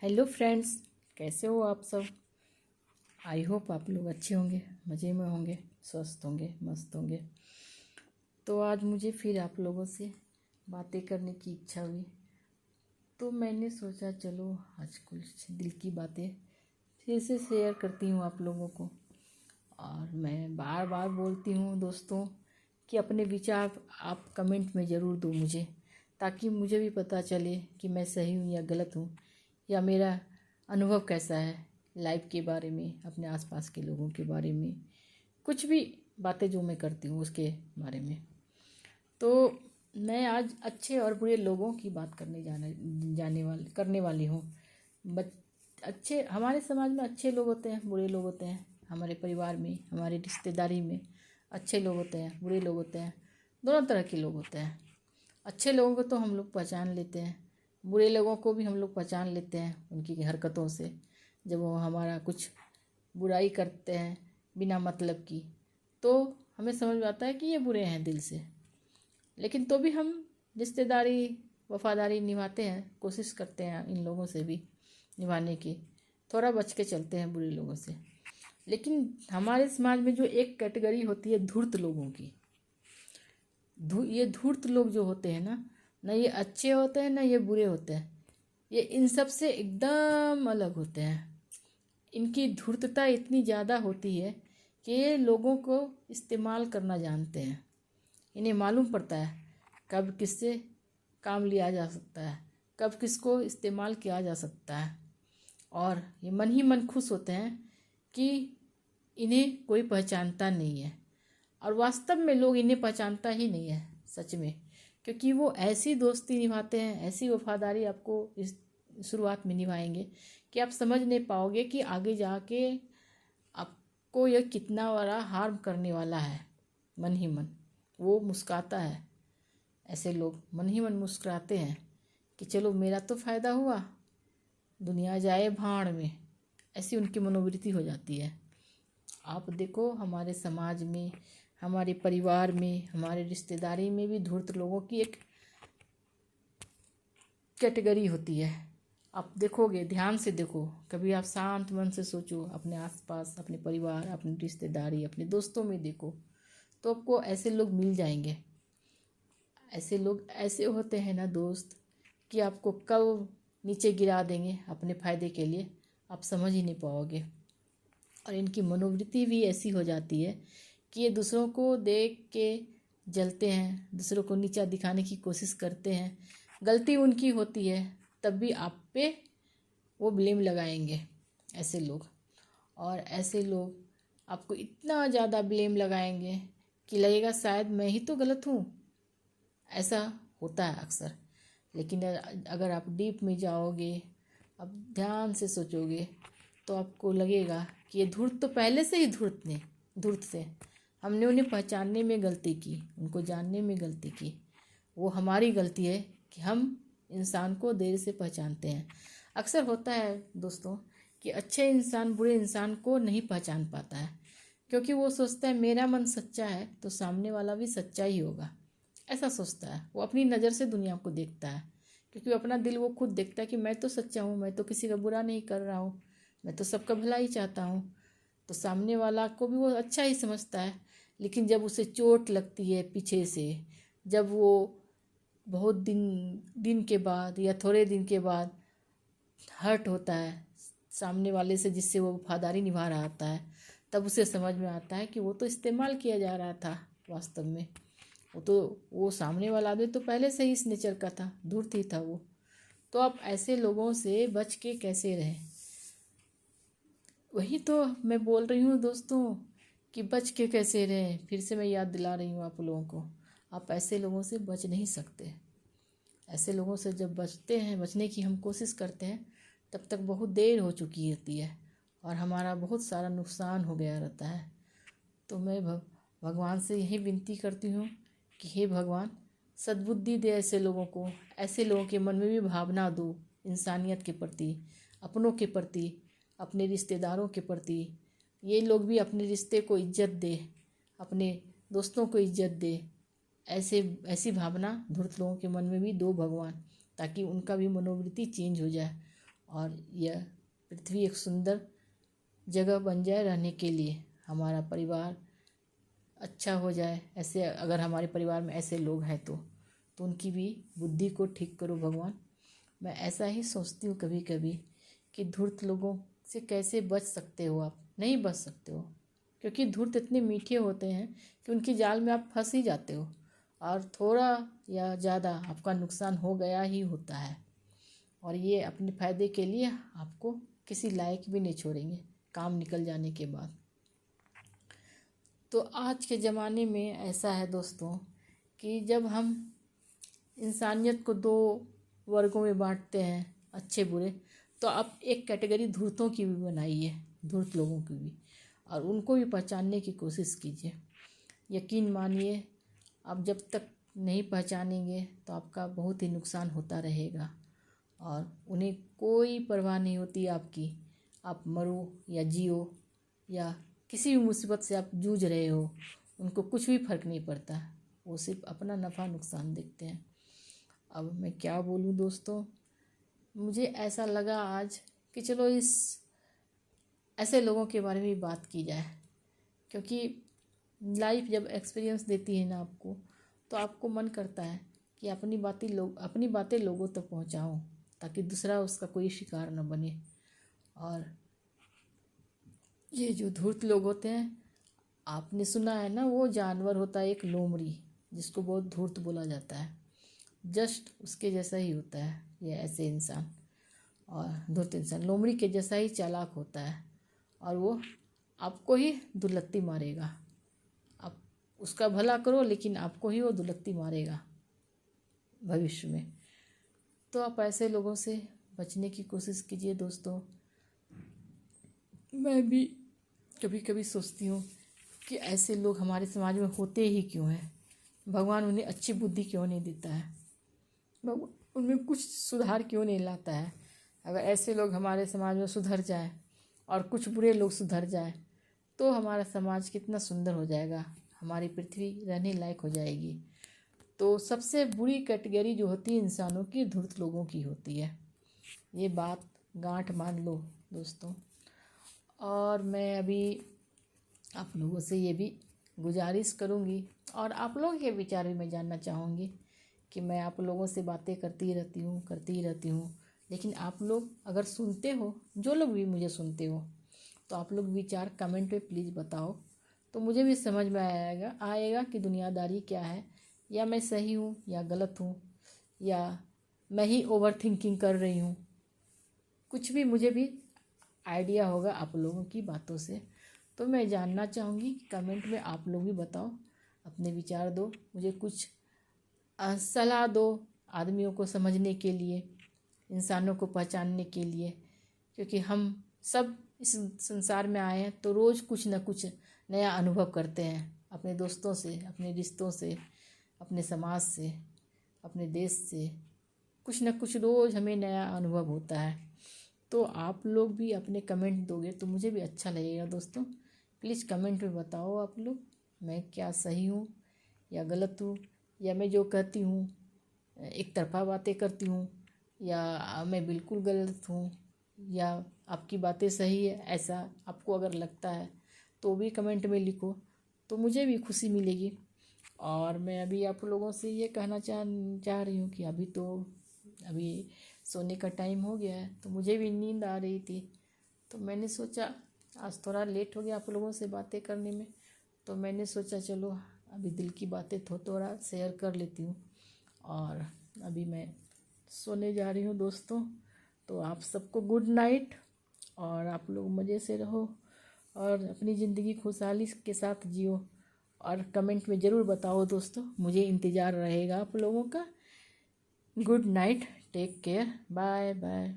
Hello friends, कैसे हो आप सब। आई होप आप लोग अच्छे होंगे, मज़े में होंगे, स्वस्थ होंगे, मस्त होंगे। तो आज मुझे फिर आप लोगों से बातें करने की इच्छा हुई, तो मैंने सोचा चलो आज कुछ दिल की बातें फिर से शेयर करती हूँ आप लोगों को। और मैं बार बार बोलती हूँ दोस्तों कि अपने विचार आप कमेंट में ज़रूर दो मुझे, ताकि मुझे भी पता चले कि मैं सही हूँ या गलत हूँ, या मेरा अनुभव कैसा है लाइफ के बारे में, अपने आसपास के लोगों के बारे में, कुछ भी बातें जो मैं करती हूँ उसके बारे में। तो मैं आज अच्छे और बुरे लोगों की बात करने वाली हूँ। अच्छे हमारे समाज में अच्छे लोग होते हैं, बुरे लोग होते हैं। हमारे परिवार में, हमारी रिश्तेदारी में अच्छे लोग होते हैं, बुरे लोग होते हैं, दोनों तरह के लोग होते हैं। अच्छे लोगों को तो हम लोग पहचान लेते हैं, बुरे लोगों को भी हम लोग पहचान लेते हैं उनकी हरकतों से। जब वो हमारा कुछ बुराई करते हैं बिना मतलब की, तो हमें समझ में आता है कि ये बुरे हैं दिल से। लेकिन तो भी हम रिश्तेदारी, वफादारी निभाते हैं, कोशिश करते हैं इन लोगों से भी निभाने की, थोड़ा बच के चलते हैं बुरे लोगों से। लेकिन हमारे समाज में जो एक कैटेगरी होती है धूर्त लोगों की, ये धूर्त लोग जो होते हैं ना ये अच्छे होते हैं ना ये बुरे होते हैं, ये इन सब से एकदम अलग होते हैं। इनकी धूर्तता इतनी ज़्यादा होती है कि ये लोगों को इस्तेमाल करना जानते हैं। इन्हें मालूम पड़ता है कब किससे काम लिया जा सकता है, कब किसको इस्तेमाल किया जा सकता है। और ये मन ही मन खुश होते हैं कि इन्हें कोई पहचानता नहीं है। और वास्तव में लोग इन्हें पहचानता ही नहीं है सच में, क्योंकि वो ऐसी दोस्ती निभाते हैं, ऐसी वफादारी आपको इस शुरुआत में निभाएंगे कि आप समझ नहीं पाओगे कि आगे जाके आपको यह कितना बड़ा हार्म करने वाला है। मन ही मन वो मुस्कुराता है, ऐसे लोग मन ही मन मुस्कुराते हैं कि चलो मेरा तो फ़ायदा हुआ, दुनिया जाए भाड़ में, ऐसी उनकी मनोवृत्ति हो जाती है। आप देखो हमारे समाज में, हमारे परिवार में, हमारे रिश्तेदारी में भी धूर्त लोगों की एक कैटेगरी होती है। आप देखोगे, ध्यान से देखो, कभी आप शांत मन से सोचो, अपने आसपास, अपने परिवार, अपनी रिश्तेदारी, अपने दोस्तों में देखो, तो आपको ऐसे लोग मिल जाएंगे। ऐसे लोग ऐसे होते हैं ना दोस्त, कि आपको कब नीचे गिरा देंगे अपने फ़ायदे के लिए, आप समझ ही नहीं पाओगे। और इनकी मनोवृत्ति भी ऐसी हो जाती है कि ये दूसरों को देख के जलते हैं, दूसरों को नीचा दिखाने की कोशिश करते हैं। गलती उनकी होती है तब भी आप पे वो ब्लेम लगाएंगे ऐसे लोग। और ऐसे लोग आपको इतना ज़्यादा ब्लेम लगाएंगे कि लगेगा शायद मैं ही तो गलत हूँ। ऐसा होता है अक्सर। लेकिन अगर आप डीप में जाओगे, अब ध्यान से सोचोगे, तो आपको लगेगा कि ये धूर्त तो पहले से ही धूर्त थे। हमने उन्हें पहचानने में गलती की, उनको जानने में गलती की। वो हमारी गलती है कि हम इंसान को देर से पहचानते हैं। अक्सर होता है दोस्तों कि अच्छे इंसान बुरे इंसान को नहीं पहचान पाता है, क्योंकि वो सोचता है मेरा मन सच्चा है तो सामने वाला भी सच्चा ही होगा। ऐसा सोचता है, वो अपनी नज़र से दुनिया को देखता है, क्योंकि अपना दिल वो खुद देखता है कि मैं तो सच्चा हूँ, मैं तो किसी का बुरा नहीं कर रहा हूँ, मैं तो सबका भला ही चाहता हूँ। तो सामने वाला को भी वो अच्छा ही समझता है। लेकिन जब उसे चोट लगती है पीछे से, जब वो बहुत दिन के बाद या थोड़े दिन के बाद हर्ट होता है सामने वाले से जिससे वो वफादारी निभा रहा होता है, तब उसे समझ में आता है कि वो तो इस्तेमाल किया जा रहा था वास्तव में। वो सामने वाला आदमी तो पहले से ही इस नेचर का था, धूर्त ही था वो। तो आप ऐसे लोगों से बच के कैसे रहें, वही तो मैं बोल रही हूँ दोस्तों कि बच के कैसे रहें। फिर से मैं याद दिला रही हूँ आप लोगों को, आप ऐसे लोगों से बच नहीं सकते। ऐसे लोगों से जब बचने की हम कोशिश करते हैं, तब तक बहुत देर हो चुकी होती है और हमारा बहुत सारा नुकसान हो गया रहता है। तो मैं भगवान से यही विनती करती हूँ कि हे भगवान, सद्बुद्धि दे ऐसे लोगों को, ऐसे लोगों के मन में भी भावना दो इंसानियत के प्रति, अपनों के प्रति, अपने रिश्तेदारों के प्रति। ये लोग भी अपने रिश्ते को इज्जत दे, अपने दोस्तों को इज्जत दे। ऐसी भावना धूर्त लोगों के मन में भी दो भगवान, ताकि उनका भी मनोवृत्ति चेंज हो जाए और यह पृथ्वी एक सुंदर जगह बन जाए रहने के लिए, हमारा परिवार अच्छा हो जाए। ऐसे अगर हमारे परिवार में ऐसे लोग हैं तो उनकी भी बुद्धि को ठीक करो भगवान। मैं ऐसा ही सोचती हूँ कभी कभी कि धूर्त लोगों से कैसे बच सकते हो आप। नहीं बच सकते हो, क्योंकि धूर्त इतने मीठे होते हैं कि उनकी जाल में आप फंस ही जाते हो और थोड़ा या ज़्यादा आपका नुकसान हो गया ही होता है। और ये अपने फ़ायदे के लिए आपको किसी लायक भी नहीं छोड़ेंगे काम निकल जाने के बाद। तो आज के ज़माने में ऐसा है दोस्तों कि जब हम इंसानियत को दो वर्गों में बांटते हैं, अच्छे बुरे, तो आप एक कैटेगरी धूर्तों की भी बनाइए, धूर्त लोगों की भी, और उनको भी पहचानने की कोशिश कीजिए। यकीन मानिए, आप जब तक नहीं पहचानेंगे तो आपका बहुत ही नुकसान होता रहेगा और उन्हें कोई परवाह नहीं होती आपकी। आप मरो या जियो या किसी भी मुसीबत से आप जूझ रहे हो, उनको कुछ भी फ़र्क नहीं पड़ता। वो सिर्फ अपना नफ़ा नुकसान देखते हैं। अब मैं क्या बोलूँ दोस्तों, मुझे ऐसा लगा आज कि चलो इस ऐसे लोगों के बारे में बात की जाए, क्योंकि लाइफ जब एक्सपीरियंस देती है ना आपको, तो आपको मन करता है कि अपनी बातें लोगों तक पहुंचाऊं, ताकि दूसरा उसका कोई शिकार न बने। और ये जो धूर्त लोग होते हैं, आपने सुना है ना, वो जानवर होता है एक लोमड़ी, जिसको बहुत धूर्त बोला जाता है। जस्ट उसके जैसा ही होता है ये ऐसे इंसान, और धूर्त इंसान लोमड़ी के जैसा ही चालाक होता है, और वो आपको ही दुर्लत्ती मारेगा। आप उसका भला करो लेकिन आपको ही वो दुर्लत्ती मारेगा भविष्य में। तो आप ऐसे लोगों से बचने की कोशिश कीजिए दोस्तों। मैं भी कभी कभी सोचती हूँ कि ऐसे लोग हमारे समाज में होते ही क्यों हैं। भगवान उन्हें अच्छी बुद्धि क्यों नहीं देता है, भगवान उनमें कुछ सुधार क्यों नहीं लाता है। अगर ऐसे लोग हमारे समाज में सुधर जाए और कुछ बुरे लोग सुधर जाए तो हमारा समाज कितना सुंदर हो जाएगा, हमारी पृथ्वी रहने लायक हो जाएगी। तो सबसे बुरी कैटेगरी जो होती है इंसानों की, धूर्त लोगों की होती है। ये बात गांठ मान लो दोस्तों। और मैं अभी आप लोगों से ये भी गुजारिश करूँगी और आप लोगों के विचार भी मैं जानना चाहूँगी कि मैं आप लोगों से बातें करती ही रहती हूँ, लेकिन आप लोग अगर सुनते हो, जो लोग भी मुझे सुनते हो, तो आप लोग विचार कमेंट पे प्लीज़ बताओ, तो मुझे भी समझ में आएगा कि दुनियादारी क्या है, या मैं सही हूँ या गलत हूँ, या मैं ही ओवर थिंकिंग कर रही हूँ। कुछ भी मुझे भी आइडिया होगा आप लोगों की बातों से। तो मैं जानना चाहूँगी कि कमेंट में आप लोग भी बताओ, अपने विचार दो, मुझे कुछ सलाह दो आदमियों को समझने के लिए, इंसानों को पहचानने के लिए। क्योंकि हम सब इस संसार में आए हैं तो रोज़ कुछ न कुछ नया अनुभव करते हैं, अपने दोस्तों से, अपने रिश्तों से, अपने समाज से, अपने देश से। कुछ न कुछ रोज़ हमें नया अनुभव होता है। तो आप लोग भी अपने कमेंट दोगे तो मुझे भी अच्छा लगेगा दोस्तों। प्लीज़ कमेंट में बताओ आप लोग, मैं क्या सही हूँ या गलत हूँ, या मैं जो कहती हूँ एक तरफा बातें करती हूँ, या मैं बिल्कुल गलत हूँ, या आपकी बातें सही है। ऐसा आपको अगर लगता है तो भी कमेंट में लिखो, तो मुझे भी खुशी मिलेगी। और मैं अभी आप लोगों से ये कहना चाह रही हूँ कि अभी सोने का टाइम हो गया है, तो मुझे भी नींद आ रही थी, तो मैंने सोचा आज थोड़ा लेट हो गया आप लोगों से बातें करने में, तो मैंने सोचा चलो अभी दिल की बातें थोड़ा शेयर कर लेती हूँ। और अभी मैं सोने जा रही हूँ दोस्तों। तो आप सबको गुड नाइट, और आप लोग मज़े से रहो और अपनी ज़िंदगी खुशहाली के साथ जियो। और कमेंट में ज़रूर बताओ दोस्तों, मुझे इंतज़ार रहेगा आप लोगों का। Good night, take care, bye bye.